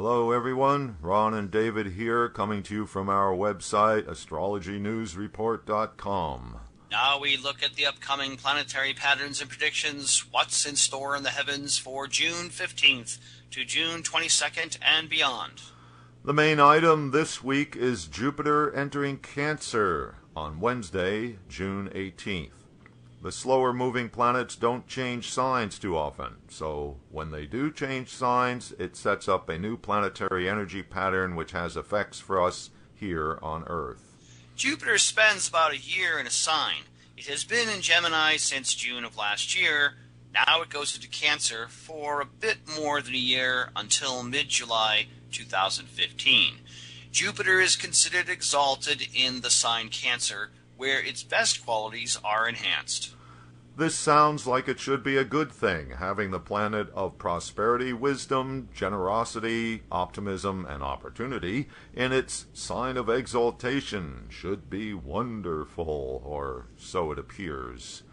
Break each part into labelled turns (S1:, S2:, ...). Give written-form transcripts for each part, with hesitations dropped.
S1: Hello everyone, Ron and David here, coming to you from our website, astrologynewsreport.com.
S2: Now we look at the upcoming planetary patterns and predictions, what's in store in the heavens for June 15th to June 22nd and beyond.
S1: The main item this week is Jupiter entering Cancer on Wednesday, June 18th. The slower moving planets don't change signs too often, so when they do change signs, it sets up a new planetary energy pattern which has effects for us here on Earth.
S2: Jupiter spends about a year in a sign. It has been in Gemini since June of last year. Now it goes into Cancer for a bit more than a year until mid-July 2015. Jupiter is considered exalted in the sign Cancer, where its best qualities are enhanced.
S1: This sounds like it should be a good thing. Having the planet of prosperity, wisdom, generosity, optimism, and opportunity in its sign of exaltation should be wonderful, or so it appears.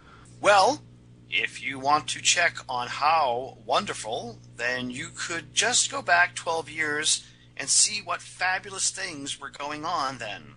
S2: Well, if you want to check on how wonderful, then you could just go back 12 years and see what fabulous things were going on then.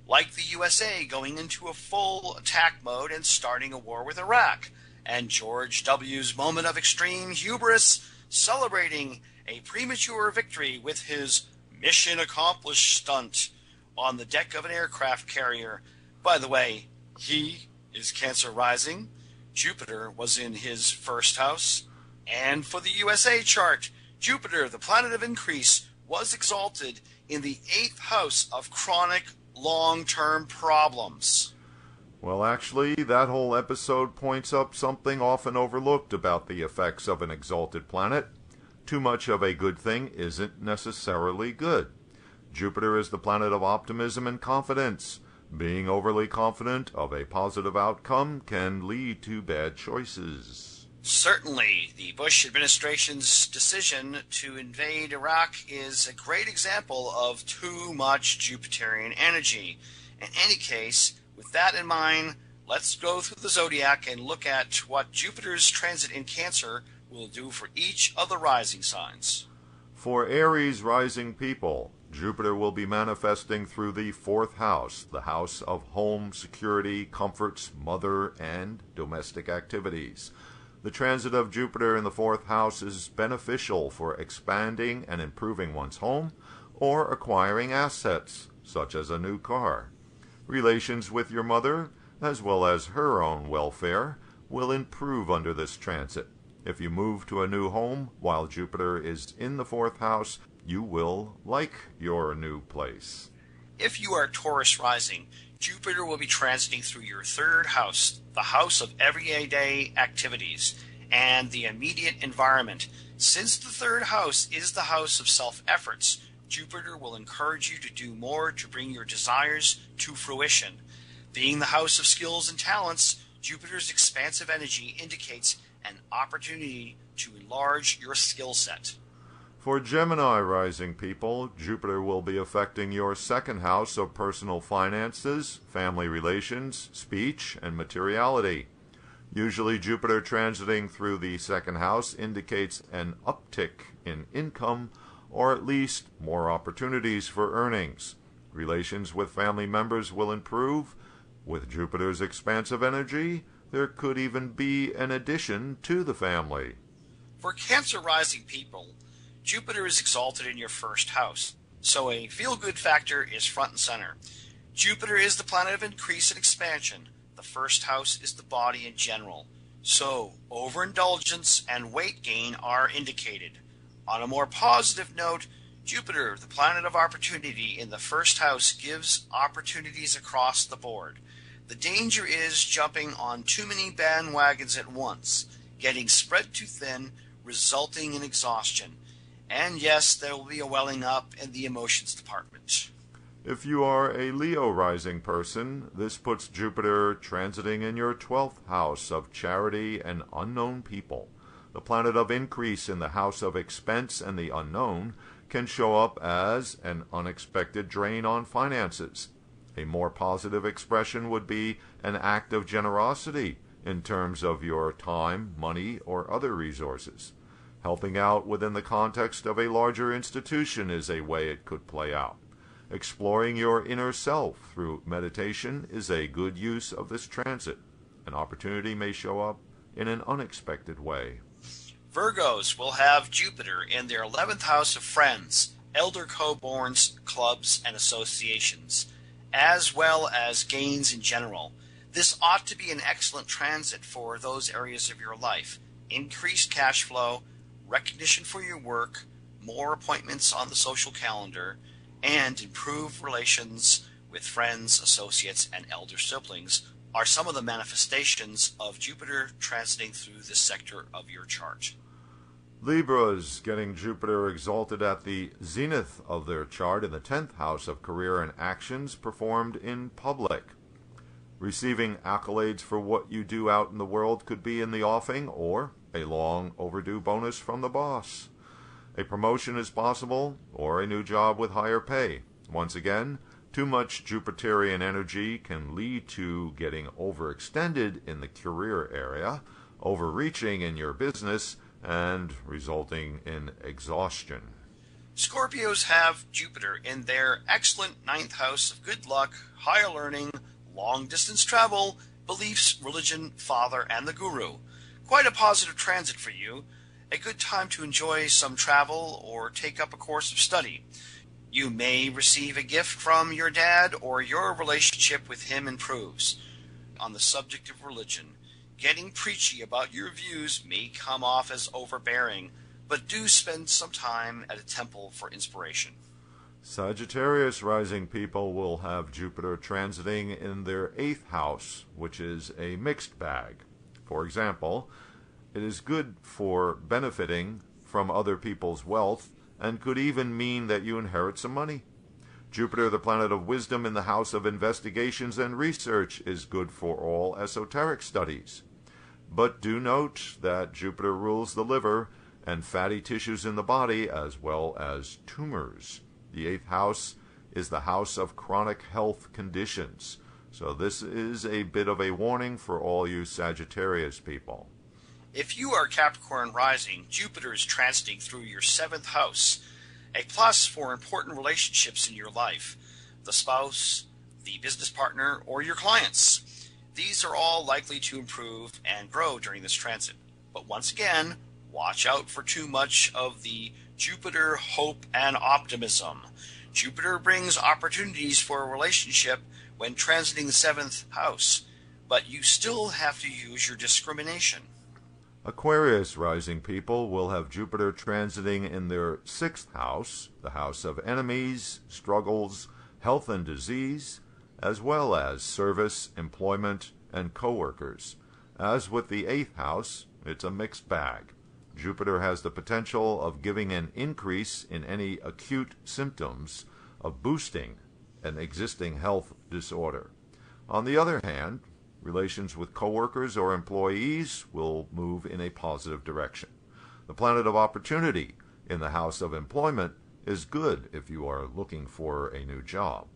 S2: Like the USA going into a full attack mode and starting a war with Iraq, and George W.'s moment of extreme hubris celebrating a premature victory with his mission accomplished stunt on the deck of an aircraft carrier. By the way, he is Cancer rising. Jupiter was in his first house. And for the USA chart, Jupiter, the planet of increase, was exalted in the 8th house of chronic long-term problems.
S1: Well, actually, that whole episode points up something often overlooked about the effects of an exalted planet. Too much of a good thing isn't necessarily good. Jupiter is the planet of optimism and confidence. Being overly confident of a positive outcome can lead to bad choices.
S2: Certainly, the Bush administration's decision to invade Iraq is a great example of too much Jupiterian energy. In any case, with that in mind, let's go through the zodiac and look at what Jupiter's transit in Cancer will do for each of the rising signs.
S1: For Aries rising people, Jupiter will be manifesting through the 4th house, the house of home, security, comforts, mother, and domestic activities. The transit of Jupiter in the 4th house is beneficial for expanding and improving one's home or acquiring assets, such as a new car. Relations with your mother, as well as her own welfare, will improve under this transit. If you move to a new home while Jupiter is in the 4th house, you will like your new place.
S2: If you are Taurus rising, Jupiter will be transiting through your 3rd house, the house of everyday activities and the immediate environment. Since the 3rd house is the house of self-efforts, Jupiter will encourage you to do more to bring your desires to fruition. Being the house of skills and talents, Jupiter's expansive energy indicates an opportunity to enlarge your skill set.
S1: For Gemini rising people, Jupiter will be affecting your 2nd house of personal finances, family relations, speech, and materiality. Usually Jupiter transiting through the 2nd house indicates an uptick in income, or at least more opportunities for earnings. Relations with family members will improve. With Jupiter's expansive energy, there could even be an addition to the family.
S2: For Cancer rising people, Jupiter is exalted in your 1st house, so a feel-good factor is front and center. Jupiter is the planet of increase and expansion. The 1st house is the body in general, so overindulgence and weight gain are indicated. On a more positive note, Jupiter, the planet of opportunity in the 1st house, gives opportunities across the board. The danger is jumping on too many bandwagons at once, getting spread too thin, resulting in exhaustion. And yes, there will be a welling up in the emotions department.
S1: If you are a Leo rising person, this puts Jupiter transiting in your 12th house of charity and unknown people. The planet of increase in the house of expense and the unknown can show up as an unexpected drain on finances. A more positive expression would be an act of generosity in terms of your time, money, or other resources. Helping out within the context of a larger institution is a way it could play out. Exploring your inner self through meditation is a good use of this transit. An opportunity may show up in an unexpected way.
S2: Virgos will have Jupiter in their 11th house of friends, elder co-borns, clubs, and associations, as well as gains in general. This ought to be an excellent transit for those areas of your life. Increased cash flow, recognition for your work, more appointments on the social calendar, and improved relations with friends, associates, and elder siblings are some of the manifestations of Jupiter transiting through this sector of your chart.
S1: Libras getting Jupiter exalted at the zenith of their chart in the 10th house of career and actions performed in public. Receiving accolades for what you do out in the world could be in the offing or a long overdue bonus from the boss. A promotion is possible or a new job with higher pay. Once again, too much Jupiterian energy can lead to getting overextended in the career area, overreaching in your business, and resulting in exhaustion.
S2: Scorpios have Jupiter in their excellent 9th house of good luck, higher learning, long-distance travel, beliefs, religion, father, and the guru. Quite a positive transit for you. A good time to enjoy some travel or take up a course of study. You may receive a gift from your dad or your relationship with him improves. On the subject of religion, getting preachy about your views may come off as overbearing, but do spend some time at a temple for inspiration.
S1: Sagittarius rising people will have Jupiter transiting in their 8th house, which is a mixed bag. For example, it is good for benefiting from other people's wealth and could even mean that you inherit some money. Jupiter, the planet of wisdom in the house of investigations and research, is good for all esoteric studies. But do note that Jupiter rules the liver and fatty tissues in the body as well as tumors. The 8th house is the house of chronic health conditions. So this is a bit of a warning for all you Sagittarius people.
S2: If you are Capricorn rising, Jupiter is transiting through your 7th house, a plus for important relationships in your life, the spouse, the business partner, or your clients. These are all likely to improve and grow during this transit. But once again, watch out for too much of the Jupiter hope and optimism. Jupiter brings opportunities for a relationship when transiting the 7th house, but you still have to use your discrimination.
S1: Aquarius rising people will have Jupiter transiting in their 6th house, the house of enemies, struggles, health and disease, as well as service, employment, and co-workers. As with the 8th house, it's a mixed bag. Jupiter has the potential of giving an increase in any acute symptoms of boosting an existing health disorder. On the other hand, relations with coworkers or employees will move in a positive direction. The planet of opportunity in the house of employment is good if you are looking for a new job.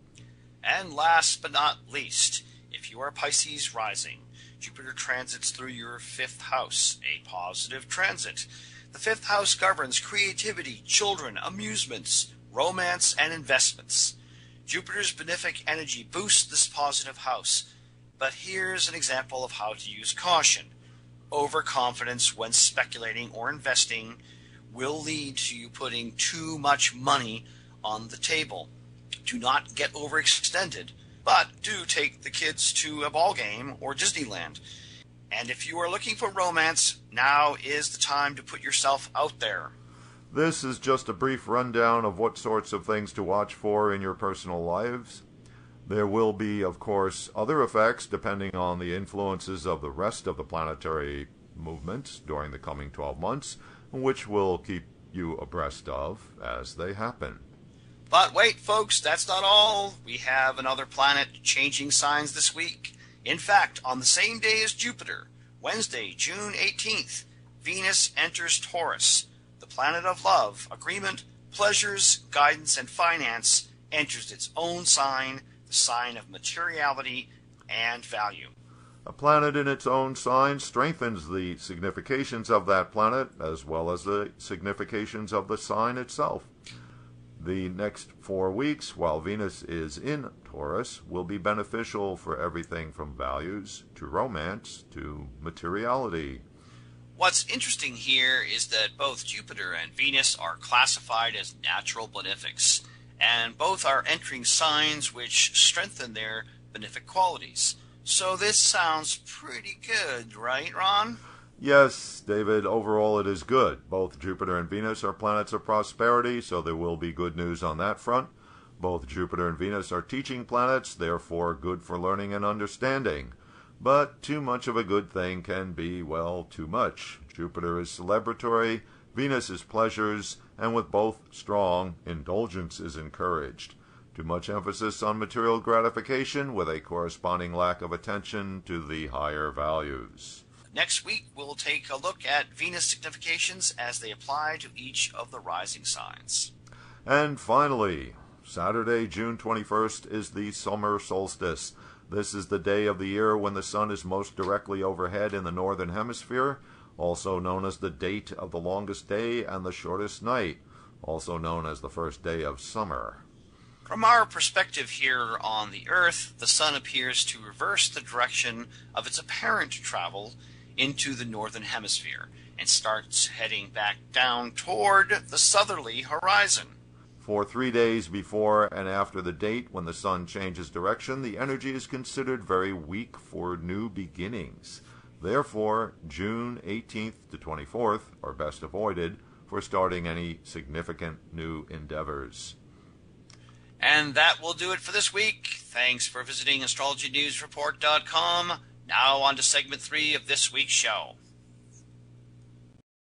S2: And last but not least, if you are Pisces rising, Jupiter transits through your 5th house, a positive transit. The 5th house governs creativity, children, amusements, romance, and investments. Jupiter's benefic energy boosts this positive house, but here's an example of how to use caution. Overconfidence when speculating or investing will lead to you putting too much money on the table. Do not get overextended, but do take the kids to a ball game or Disneyland. And if you are looking for romance, now is the time to put yourself out there.
S1: This is just a brief rundown of what sorts of things to watch for in your personal lives. There will be, of course, other effects depending on the influences of the rest of the planetary movement during the coming 12 months, which we'll keep you abreast of as they happen.
S2: But wait, folks, that's not all. We have another planet changing signs this week. In fact, on the same day as Jupiter, Wednesday, June 18th, Venus enters Taurus. The planet of love, agreement, pleasures, guidance, and finance enters its own sign, the sign of materiality and value.
S1: A planet in its own sign strengthens the significations of that planet as well as the significations of the sign itself. The next 4 weeks, while Venus is in Taurus, will be beneficial for everything from values to romance to materiality.
S2: What's interesting here is that both Jupiter and Venus are classified as natural benefics, and both are entering signs which strengthen their benefic qualities. So this sounds pretty good, right, Ron?
S1: Yes, David, overall it is good. Both Jupiter and Venus are planets of prosperity, so there will be good news on that front. Both Jupiter and Venus are teaching planets, therefore good for learning and understanding. But too much of a good thing can be, well, too much. Jupiter is celebratory, Venus is pleasures, and with both strong, indulgence is encouraged. Too much emphasis on material gratification with a corresponding lack of attention to the higher values.
S2: Next week, we'll take a look at Venus significations as they apply to each of the rising signs.
S1: And finally, Saturday, June 21st is the Summer Solstice. This is the day of the year when the sun is most directly overhead in the northern hemisphere, also known as the date of the longest day and the shortest night, also known as the first day of summer.
S2: From our perspective here on the Earth, the sun appears to reverse the direction of its apparent travel into the northern hemisphere and starts heading back down toward the southerly horizon.
S1: For 3 days before and after the date when the sun changes direction, the energy is considered very weak for new beginnings. Therefore, June 18th to 24th are best avoided for starting any significant new endeavors.
S2: And that will do it for this week. Thanks for visiting astrologynewsreport.com. Now on to segment 3 of this week's show.